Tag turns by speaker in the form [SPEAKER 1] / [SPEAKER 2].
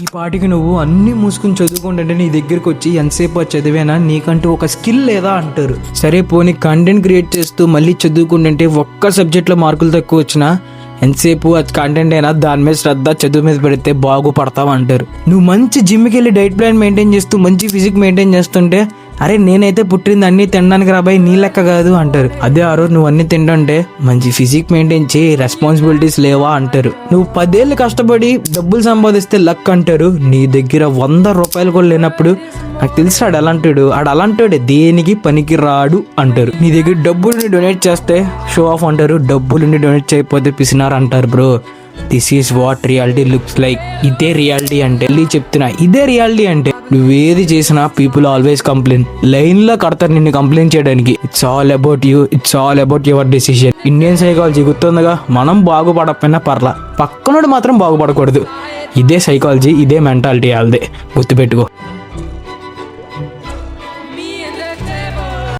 [SPEAKER 1] ఈ పాటికి నువ్వు అన్ని మూసుకుని చదువుకుంటుంటే నీ దగ్గరికి వచ్చి ఎంతసేపు చదివేనా, నీకంటూ ఒక స్కిల్ లేదా అంటారు. సరే పోనీ కంటెంట్ క్రియేట్ చేస్తూ మళ్ళీ చదువుకుంటుంటే ఒక్క సబ్జెక్ట్లో మార్కులు తక్కువ వచ్చినా ఎంతసేపు అది కంటెంట్ అయినా దాని మీద శ్రద్ధ చదువు మీద పెడితే బాగుపడతావు అంటారు. నువ్వు మంచి జిమ్కి వెళ్ళి డైట్ ప్లాన్ మెయింటైన్ చేస్తూ మంచి ఫిజిక్ మెయింటైన్ చేస్తుంటే అరే నేనైతే పుట్టింది అన్ని తినడానికి రాబాయి నీ లెక్క కాదు అంటారు. అదే ఆ రోజు నువ్వు అన్ని తింటుంటే మంచి ఫిజిక్ మెయింటైన్ చేయి, రెస్పాన్సిబిలిటీస్ లేవా అంటారు. నువ్వు 10 ఏళ్ళు కష్టపడి డబ్బులు సంపాదిస్తే లక్ అంటారు. నీ దగ్గర 100 రూపాయలు కూడా లేనప్పుడు నాకు తెలిసి ఆడు అలాంటాడే దేనికి పనికి రాడు అంటారు. నీ దగ్గర డబ్బులుని డొనేట్ చేస్తే షో ఆఫ్ అంటారు, డబ్బులుని డొనేట్ చేయకపోతే పిసినారు అంటారు. Bro this is what reality looks like. ఇదే రియాలిటీ అంటే చెప్తున్నా, ఇదే రియాలిటీ అంటే. నువ్వేది చేసినా పీపుల్ ఆల్వేస్ కంప్లైంట్, లైన్ లో కడతారు నిన్ను కంప్లైంట్ చేయడానికి. It's all about you, it's all about your decision. Indian psychology గుర్తుందిగా, మనం బాగుపడకపోయినా పర్లా, పక్కనోడు మాత్రం బాగుపడకూడదు. ఇదే సైకాలజీ, ఇదే మెంటాలిటీ వాళ్ళదే, గుర్తుపెట్టుకో.